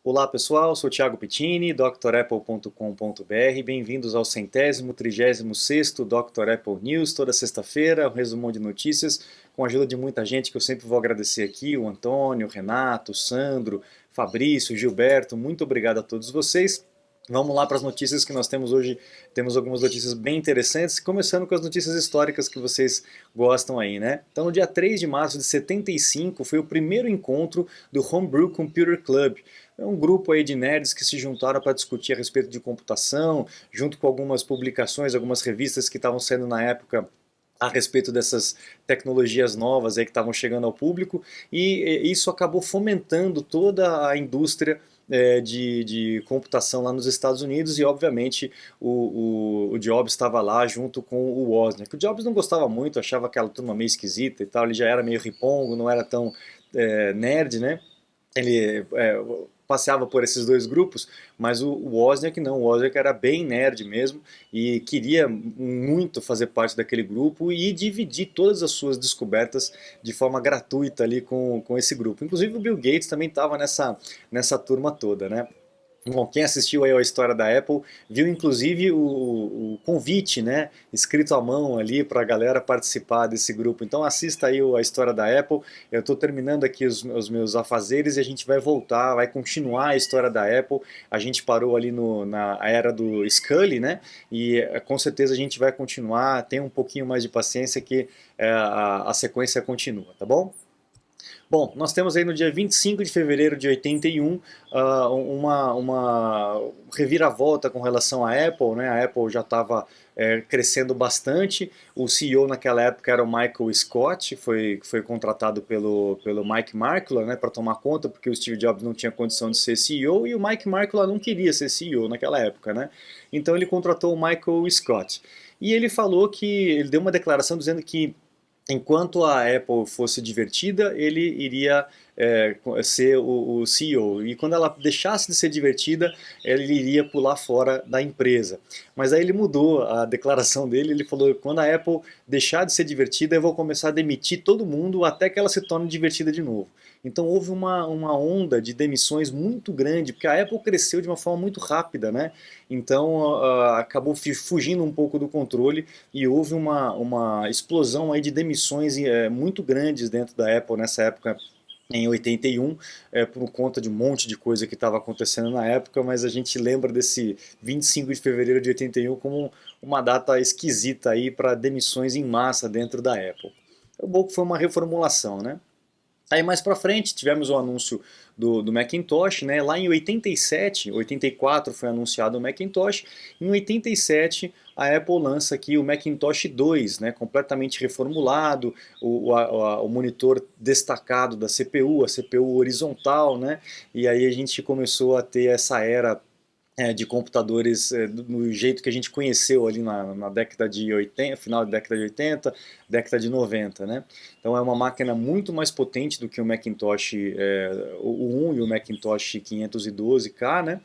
Olá pessoal, sou Thiago Pittini, drapple.com.br, bem-vindos ao 136º Dr. Apple News, toda sexta-feira, um resumão de notícias, com a ajuda de muita gente que eu sempre vou agradecer aqui, o Antônio, o Renato, o Sandro, Fabrício, o Gilberto, muito obrigado a todos vocês. Vamos lá para as notícias que nós temos hoje. Temos algumas notícias bem interessantes, começando com as notícias históricas que vocês gostam aí, né? Então, no dia 3 de março de 75 foi o primeiro encontro do Homebrew Computer Club. É um grupo aí de nerds que se juntaram para discutir a respeito de computação, junto com algumas publicações, algumas revistas que estavam saindo na época a respeito dessas tecnologias novas aí que estavam chegando ao público, e isso acabou fomentando toda a indústria de computação lá nos Estados Unidos, e obviamente o Jobs estava lá junto com o Wozniak. O Jobs não gostava muito, achava aquela turma meio esquisita e tal, ele já era meio ripongo, não era tão nerd, né? Ele passeava por esses dois grupos, mas o Wozniak não, o Wozniak era bem nerd mesmo e queria muito fazer parte daquele grupo e dividir todas as suas descobertas de forma gratuita ali com esse grupo. Inclusive o Bill Gates também estava nessa turma toda, né? Bom, quem assistiu aí a história da Apple viu inclusive o convite, né, escrito à mão ali para a galera participar desse grupo. Então assista aí a história da Apple. Eu estou terminando aqui os meus afazeres e a gente vai voltar, vai continuar a história da Apple. A gente parou ali na era do Scully, né? E com certeza a gente vai continuar. Tenha um pouquinho mais de paciência que a sequência continua, tá bom? Bom, nós temos aí no dia 25 de fevereiro de 81 uma reviravolta com relação à Apple, né? A Apple já estava crescendo bastante, o CEO naquela época era o Michael Scott, foi contratado pelo Mike Markkula, né, para tomar conta, porque o Steve Jobs não tinha condição de ser CEO e o Mike Markkula não queria ser CEO naquela época, né? Então ele contratou o Michael Scott. E ele falou ele deu uma declaração dizendo que enquanto a Apple fosse divertida, ele iria ser o CEO. E quando ela deixasse de ser divertida, ele iria pular fora da empresa. Mas aí ele mudou a declaração dele, ele falou que quando a Apple deixar de ser divertida, eu vou começar a demitir todo mundo até que ela se torne divertida de novo. Então houve uma onda de demissões muito grande, porque a Apple cresceu de uma forma muito rápida, né? Então acabou fugindo um pouco do controle e houve uma explosão aí de demissões muito grandes dentro da Apple nessa época, em 81, por conta de um monte de coisa que estava acontecendo na época, mas a gente lembra desse 25 de fevereiro de 81 como uma data esquisita aí para demissões em massa dentro da Apple. O bom que foi uma reformulação, né? Aí mais para frente tivemos o anúncio do Macintosh, né? Lá em 87, 84 foi anunciado o Macintosh, em 87 a Apple lança aqui o Macintosh 2, né? Completamente reformulado, o monitor destacado da CPU, a CPU horizontal, né? E aí a gente começou a ter essa era de computadores no jeito que a gente conheceu ali na década de 80, final da década de 80, década de 90, né? Então é uma máquina muito mais potente do que o Macintosh o 1 e o Macintosh 512K, né?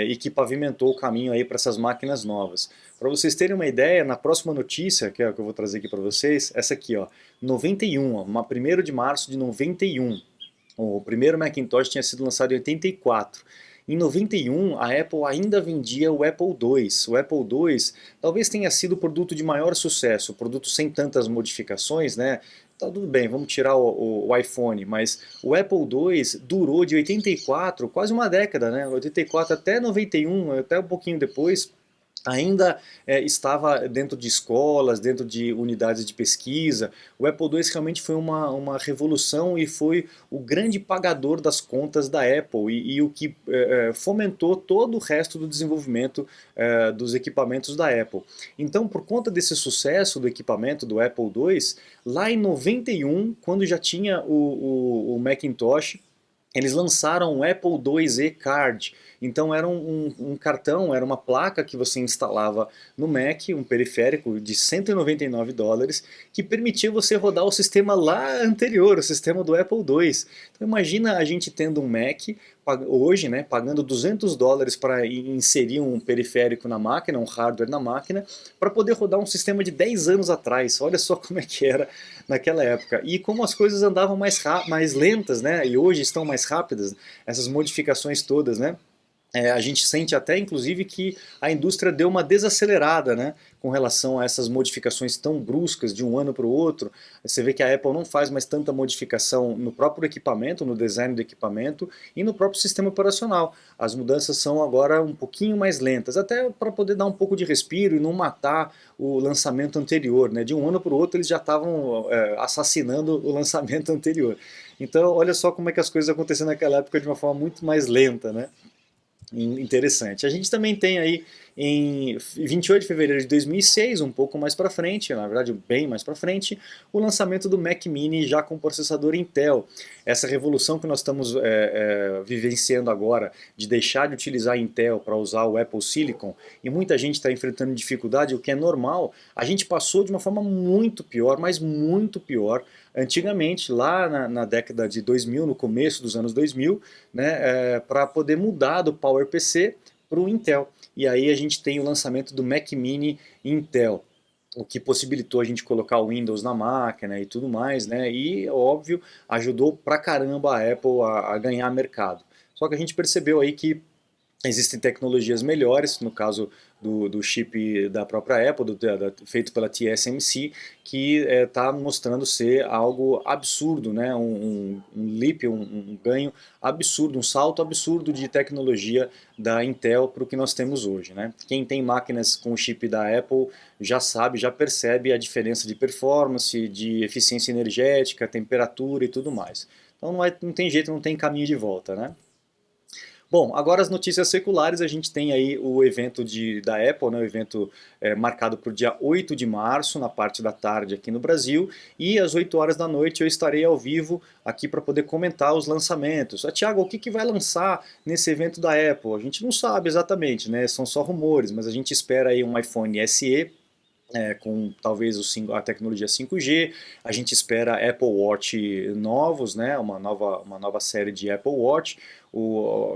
E que pavimentou o caminho aí para essas máquinas novas. Para vocês terem uma ideia, na próxima notícia, que é a que eu vou trazer aqui para vocês, essa aqui, ó, 91, ó, 1º de março de 91. O primeiro Macintosh tinha sido lançado em 84. Em 91, a Apple ainda vendia o Apple II. O Apple II talvez tenha sido o produto de maior sucesso, o produto sem tantas modificações, né? Tá tudo bem, vamos tirar o iPhone, mas o Apple II durou de 84, quase uma década, né? 84 até 91, até um pouquinho depois, ainda estava dentro de escolas, dentro de unidades de pesquisa. O Apple II realmente foi uma revolução e foi o grande pagador das contas da Apple e o que fomentou todo o resto do desenvolvimento dos equipamentos da Apple. Então, por conta desse sucesso do equipamento do Apple II, lá em 91, quando já tinha o Macintosh, eles lançaram o Apple IIe Card. Então era um cartão, era uma placa que você instalava no Mac, um periférico de US$ 199, que permitia você rodar o sistema lá anterior, o sistema do Apple II. Então imagina a gente tendo um Mac hoje, né, pagando US$ 200 para inserir um periférico na máquina, um hardware na máquina, para poder rodar um sistema de 10 anos atrás. Olha só como é que era naquela época. E como as coisas andavam mais lentas, né, e hoje estão mais rápidas, essas modificações todas, né? A gente sente até, inclusive, que a indústria deu uma desacelerada, né, com relação a essas modificações tão bruscas de um ano para o outro. Você vê que a Apple não faz mais tanta modificação no próprio equipamento, no design do equipamento e no próprio sistema operacional. As mudanças são agora um pouquinho mais lentas, até para poder dar um pouco de respiro e não matar o lançamento anterior, né? De um ano para o outro eles já estavam assassinando o lançamento anterior. Então, olha só como é que as coisas aconteceram naquela época de uma forma muito mais lenta, né? Interessante. A gente também tem aí em 28 de fevereiro de 2006, um pouco mais para frente, na verdade bem mais para frente, o lançamento do Mac Mini já com processador Intel. Essa revolução que nós estamos vivenciando agora de deixar de utilizar Intel para usar o Apple Silicon, e muita gente está enfrentando dificuldade, o que é normal, a gente passou de uma forma muito pior, mas muito pior, antigamente, lá na década de 2000, no começo dos anos 2000, né, para poder mudar do PowerPC para o Intel. E aí a gente tem o lançamento do Mac Mini Intel, o que possibilitou a gente colocar o Windows na máquina e tudo mais, né, e, óbvio, ajudou pra caramba a Apple a ganhar mercado. Só que a gente percebeu aí que existem tecnologias melhores, no caso do chip da própria Apple, feito pela TSMC, que está mostrando ser algo absurdo, né? Um leap, um ganho absurdo, um salto absurdo de tecnologia da Intel para o que nós temos hoje, né? Quem tem máquinas com o chip da Apple já sabe, já percebe a diferença de performance, de eficiência energética, temperatura e tudo mais. Então não tem jeito, não tem caminho de volta, né? Bom, agora as notícias seculares, a gente tem aí o evento da Apple, né, o evento marcado para o dia 8 de março, na parte da tarde aqui no Brasil, e às 8 horas da noite eu estarei ao vivo aqui para poder comentar os lançamentos. Tiago, o que vai lançar nesse evento da Apple? A gente não sabe exatamente, né, são só rumores, mas a gente espera aí um iPhone SE, com talvez a tecnologia 5G, a gente espera Apple Watch novos, né, uma nova série de Apple Watch,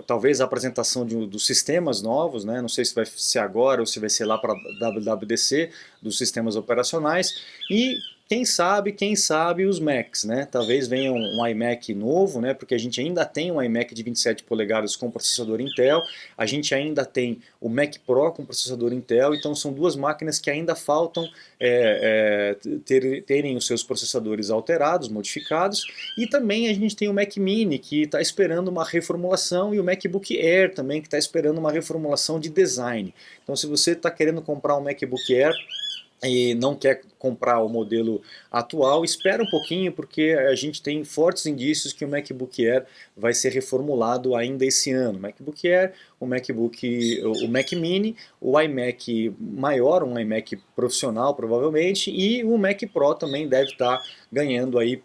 talvez a apresentação dos sistemas novos, né, não sei se vai ser agora ou se vai ser lá para WWDC, dos sistemas operacionais, e quem sabe os Macs, né? Talvez venha um iMac novo, né? Porque a gente ainda tem um iMac de 27 polegadas com processador Intel, a gente ainda tem o Mac Pro com processador Intel, então são duas máquinas que ainda faltam terem os seus processadores alterados, modificados, e também a gente tem o Mac Mini, que está esperando uma reformulação, e o MacBook Air também, que está esperando uma reformulação de design. Então se você está querendo comprar um MacBook Air, e não quer comprar o modelo atual, espera um pouquinho, porque a gente tem fortes indícios que o MacBook Air vai ser reformulado ainda esse ano. O MacBook Air, o Mac Mini, o iMac maior, um iMac profissional provavelmente, e o Mac Pro também deve estar ganhando aí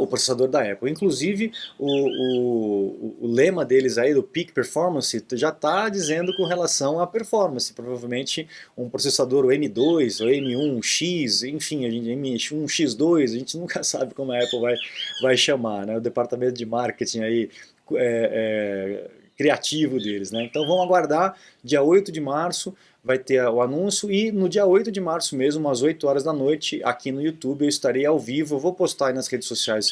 o processador da Apple. Inclusive, o lema deles aí, do Peak Performance, já está dizendo com relação à performance. Provavelmente um processador, o M2, o M1X, enfim, M1X2, a gente nunca sabe como a Apple vai chamar, né? O departamento de marketing aí criativo deles, né? Então vamos aguardar, dia 8 de março vai ter o anúncio, e no dia 8 de março mesmo, às 8 horas da noite, aqui no YouTube eu estarei ao vivo, eu vou postar aí nas redes sociais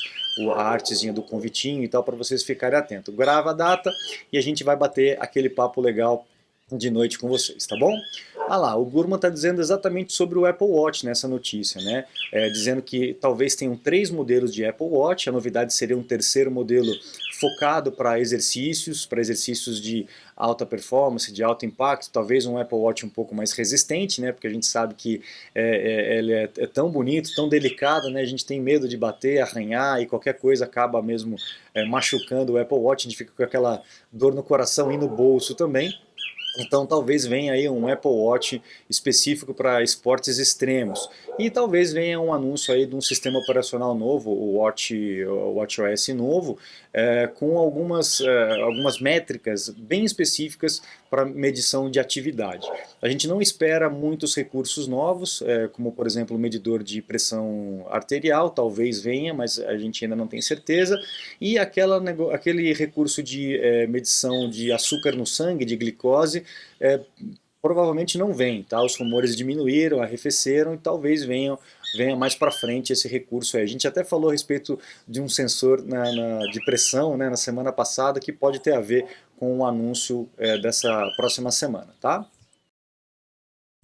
a artezinha do convitinho e tal, para vocês ficarem atentos. Grava a data e a gente vai bater aquele papo legal de noite com vocês, tá bom? Ah lá, o Gurman está dizendo exatamente sobre o Apple Watch nessa notícia, né? Dizendo que talvez tenham 3 modelos de Apple Watch, a novidade seria um terceiro modelo focado para exercícios de alta performance, de alto impacto, talvez um Apple Watch um pouco mais resistente, né? Porque a gente sabe que ele é tão bonito, tão delicado, né? A gente tem medo de bater, arranhar, e qualquer coisa acaba mesmo machucando o Apple Watch, a gente fica com aquela dor no coração e no bolso também. Então talvez venha aí um Apple Watch específico para esportes extremos. E talvez venha um anúncio aí de um sistema operacional novo, o WatchOS novo, com algumas métricas bem específicas para medição de atividade. A gente não espera muitos recursos novos, como por exemplo o medidor de pressão arterial, talvez venha, mas a gente ainda não tem certeza. E aquele recurso de medição de açúcar no sangue, de glicose, provavelmente não vem, tá? Os rumores diminuíram, arrefeceram, e talvez venham venha mais para frente esse recurso aí. A gente até falou a respeito de um sensor de pressão, né, na semana passada, que pode ter a ver com o anúncio dessa próxima semana, tá?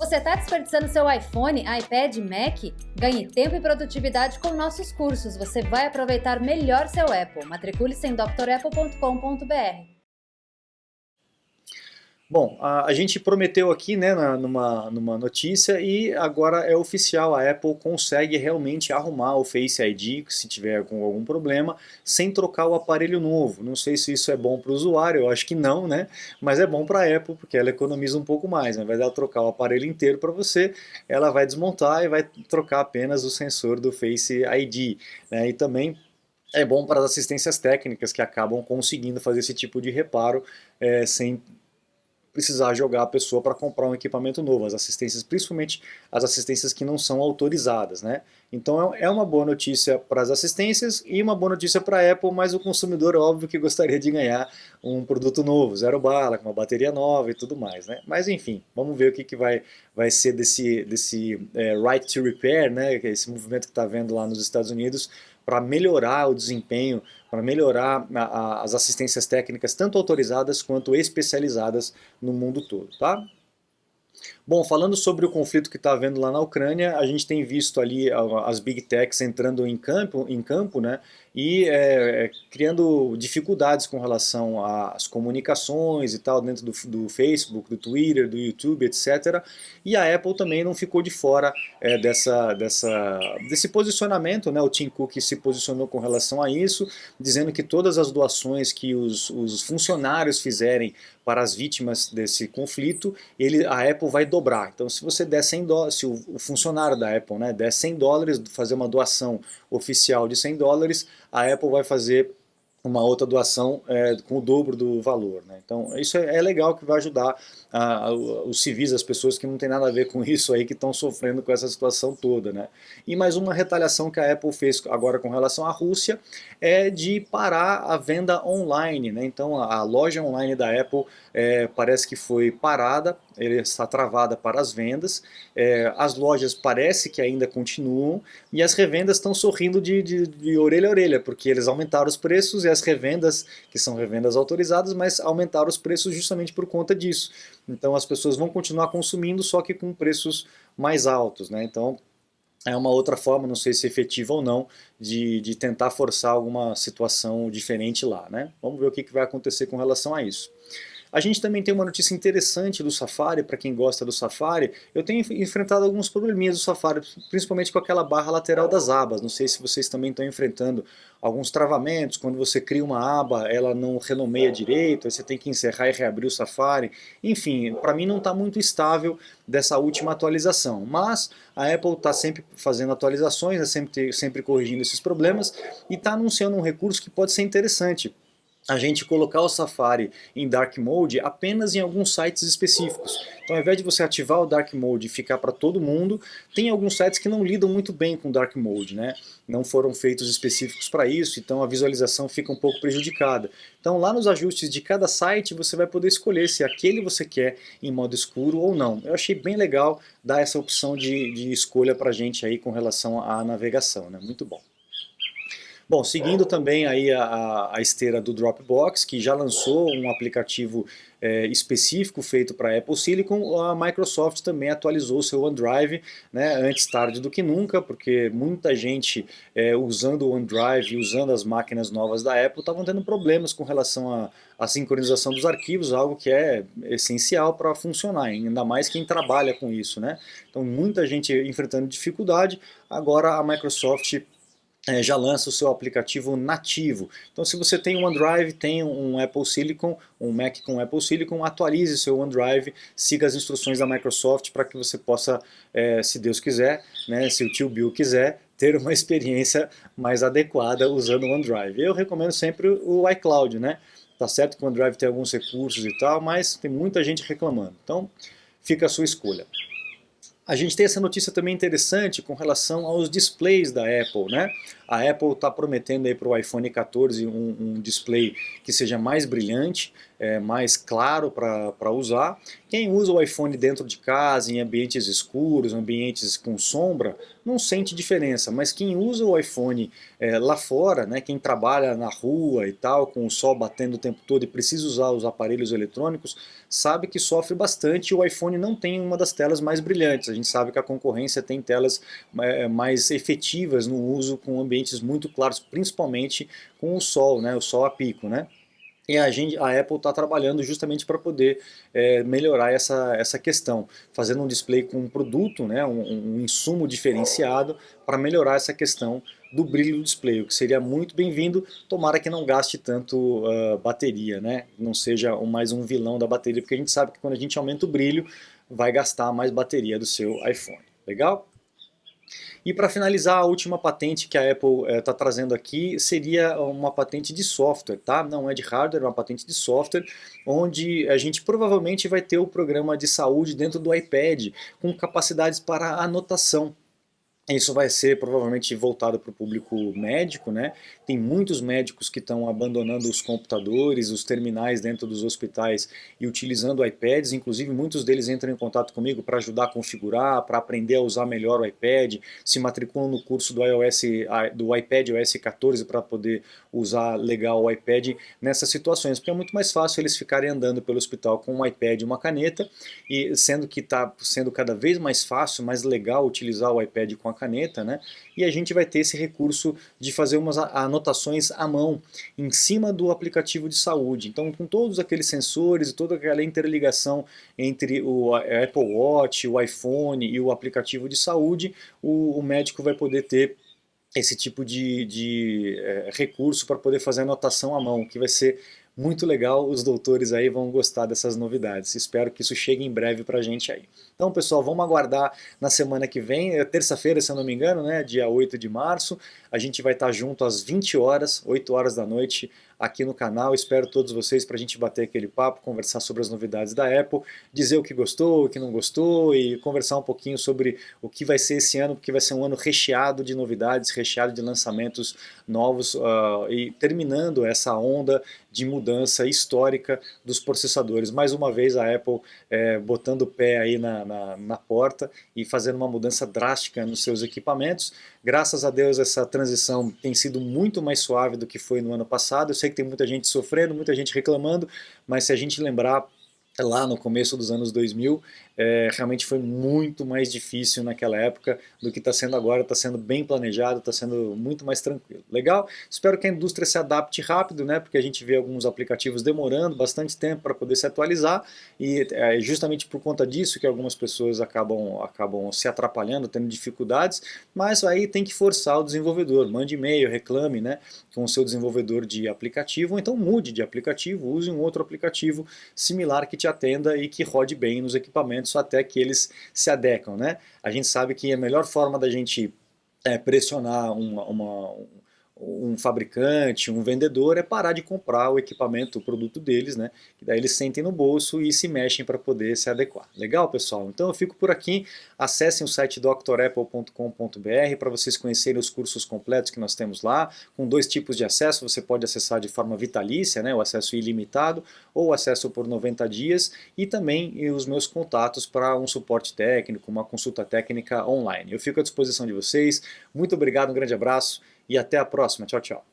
Você está desperdiçando seu iPhone, iPad, Mac? Ganhe tempo e produtividade com nossos cursos. Você vai aproveitar melhor seu Apple. Matricule-se em drapple.com.br. Bom, a gente prometeu aqui, né, numa notícia, e agora é oficial, a Apple consegue realmente arrumar o Face ID, se tiver com algum problema, sem trocar o aparelho novo. Não sei se isso é bom para o usuário, eu acho que não, né? Mas é bom para a Apple, porque ela economiza um pouco mais. Ao invés dela trocar o aparelho inteiro para você, ela vai desmontar e vai trocar apenas o sensor do Face ID, né? E também é bom para as assistências técnicas que acabam conseguindo fazer esse tipo de reparo sem precisar jogar a pessoa para comprar um equipamento novo, as assistências, principalmente as assistências que não são autorizadas, né? Então é uma boa notícia para as assistências e uma boa notícia para a Apple, mas o consumidor, óbvio, que gostaria de ganhar um produto novo, zero bala, com uma bateria nova e tudo mais, né? Mas enfim, vamos ver o que vai ser desse right to repair, né? Esse movimento que está havendo lá nos Estados Unidos, para melhorar o desempenho, para melhorar as assistências técnicas, tanto autorizadas quanto especializadas no mundo todo, tá? Bom, falando sobre o conflito que está havendo lá na Ucrânia, a gente tem visto ali as Big Techs entrando em campo, né, e criando dificuldades com relação às comunicações e tal, dentro do Facebook, do Twitter, do YouTube, etc. E a Apple também não ficou de fora desse posicionamento, né? O Tim Cook se posicionou com relação a isso, dizendo que todas as doações que os funcionários fizerem para as vítimas desse conflito, a Apple vai dobrar. Então, se você der $100, se o funcionário da Apple, né, der $100, fazer uma doação oficial de $100, a Apple vai fazer uma outra doação com o dobro do valor, né? Então isso é legal, que vai ajudar os civis, as pessoas que não tem nada a ver com isso aí, que estão sofrendo com essa situação toda, né? E mais uma retaliação que a Apple fez agora com relação à Rússia é de parar a venda online, né? Então a loja online da Apple parece que foi parada, ele está travada para as vendas, as lojas parece que ainda continuam, e as revendas estão sorrindo de orelha a orelha, porque eles aumentaram os preços, e as revendas, que são revendas autorizadas, mas aumentaram os preços justamente por conta disso. Então as pessoas vão continuar consumindo, só que com preços mais altos, né? Então é uma outra forma, não sei se efetiva ou não, de tentar forçar alguma situação diferente lá, né? Vamos ver o que vai acontecer com relação a isso. A gente também tem uma notícia interessante do Safari, para quem gosta do Safari. Eu tenho enfrentado alguns probleminhas do Safari, principalmente com aquela barra lateral das abas. Não sei se vocês também estão enfrentando alguns travamentos. Quando você cria uma aba, ela não renomeia direito, aí você tem que encerrar e reabrir o Safari. Enfim, para mim não está muito estável dessa última atualização. Mas a Apple está sempre fazendo atualizações, sempre corrigindo esses problemas, e está anunciando um recurso que pode ser interessante. A gente colocar o Safari em Dark Mode apenas em alguns sites específicos. Então, ao invés de você ativar o Dark Mode e ficar para todo mundo, tem alguns sites que não lidam muito bem com Dark Mode, né? Não foram feitos específicos para isso, então a visualização fica um pouco prejudicada. Então, lá nos ajustes de cada site, você vai poder escolher se aquele você quer em modo escuro ou não. Eu achei bem legal dar essa opção de escolha para a gente aí com relação à navegação, né? Muito bom. Bom, seguindo também aí a esteira do Dropbox, que já lançou um aplicativo específico feito para Apple Silicon, a Microsoft também atualizou o seu OneDrive, né, antes tarde do que nunca, porque muita gente usando o OneDrive, usando as máquinas novas da Apple, estavam tendo problemas com relação à sincronização dos arquivos, algo que é essencial para funcionar, ainda mais quem trabalha com isso, né? Então muita gente enfrentando dificuldade. Agora a Microsoft já lança o seu aplicativo nativo. Então, se você tem um OneDrive, tem um Apple Silicon, um Mac com Apple Silicon, atualize seu OneDrive, siga as instruções da Microsoft para que você possa, se Deus quiser, né, se o tio Bill quiser, ter uma experiência mais adequada usando o OneDrive. Eu recomendo sempre o iCloud, né? Tá certo que o OneDrive tem alguns recursos e tal, mas tem muita gente reclamando. Então, fica a sua escolha. A gente tem essa notícia também interessante com relação aos displays da Apple, né? A Apple está prometendo aí para o iPhone 14 um display que seja mais brilhante. mais claro para usar. Quem usa o iPhone dentro de casa, em ambientes escuros, ambientes com sombra, não sente diferença, mas quem usa o iPhone lá fora, né, quem trabalha na rua e tal, com o sol batendo o tempo todo e precisa usar os aparelhos eletrônicos, sabe que sofre bastante e o iPhone não tem uma das telas mais brilhantes. A gente sabe que a concorrência tem telas mais efetivas no uso com ambientes muito claros, principalmente com o sol, né, o sol a pico, né? E a Apple está trabalhando justamente para poder melhorar essa questão, fazendo um display com um produto, né, um insumo diferenciado para melhorar essa questão do brilho do display, o que seria muito bem-vindo, tomara que não gaste tanto bateria, né, não seja mais um vilão da bateria, porque a gente sabe que quando a gente aumenta o brilho, vai gastar mais bateria do seu iPhone. Legal? E para finalizar, a última patente que a Apple está trazendo aqui seria uma patente de software, tá? Não é de hardware, é uma patente de software, onde a gente provavelmente vai ter o programa de saúde dentro do iPad, com capacidades para anotação. Isso vai ser provavelmente voltado para o público médico, né? Tem muitos médicos que estão abandonando os computadores, os terminais dentro dos hospitais e utilizando iPads, inclusive muitos deles entram em contato comigo para ajudar a configurar, para aprender a usar melhor o iPad, se matriculam no curso do iPad OS 14 para poder usar legal o iPad nessas situações, porque é muito mais fácil eles ficarem andando pelo hospital com um iPad e uma caneta, e sendo que está sendo cada vez mais fácil, mais legal utilizar o iPad com a caneta, né? E a gente vai ter esse recurso de fazer umas anotações à mão em cima do aplicativo de saúde. Então, com todos aqueles sensores e toda aquela interligação entre o Apple Watch, o iPhone e o aplicativo de saúde, o médico vai poder ter esse tipo de recurso para poder fazer anotação à mão, que vai ser muito legal. Os doutores aí vão gostar dessas novidades. Espero que isso chegue em breve para a gente aí. Então, pessoal, vamos aguardar na semana que vem, terça-feira, se eu não me engano, né, dia 8 de março. A gente vai estar junto às 20 horas, 8 horas da noite, aqui no canal. Espero todos vocês para a gente bater aquele papo, conversar sobre as novidades da Apple, dizer o que gostou, o que não gostou e conversar um pouquinho sobre o que vai ser esse ano, porque vai ser um ano recheado de novidades, recheado de lançamentos novos e terminando essa onda de mudança histórica dos processadores. Mais uma vez a Apple botando o pé aí na porta e fazendo uma mudança drástica nos seus equipamentos. Graças a Deus essa transição tem sido muito mais suave do que foi no ano passado. Eu sei que tem muita gente sofrendo, muita gente reclamando, mas se a gente lembrar lá no começo dos anos 2000, realmente foi muito mais difícil naquela época do que está sendo agora. Está sendo bem planejado, está sendo muito mais tranquilo. Legal? Espero que a indústria se adapte rápido, né? Porque a gente vê alguns aplicativos demorando bastante tempo para poder se atualizar e é justamente por conta disso que algumas pessoas acabam se atrapalhando, tendo dificuldades, mas aí tem que forçar o desenvolvedor. Mande e-mail, reclame, né, com o seu desenvolvedor de aplicativo, ou então mude de aplicativo, use um outro aplicativo similar que te atenda e que rode bem nos equipamentos até que eles se adequam, né? A gente sabe que a melhor forma da gente pressionar um fabricante, um vendedor, é parar de comprar o equipamento, o produto deles, né? Que daí eles sentem no bolso e se mexem para poder se adequar. Legal, pessoal? Então eu fico por aqui. Acessem o site drapple.com.br para vocês conhecerem os cursos completos que nós temos lá, com 2 tipos de acesso. Você pode acessar de forma vitalícia, né? O acesso ilimitado, ou o acesso por 90 dias, e também os meus contatos para um suporte técnico, uma consulta técnica online. Eu fico à disposição de vocês. Muito obrigado, um grande abraço e até a próxima. Tchau, tchau.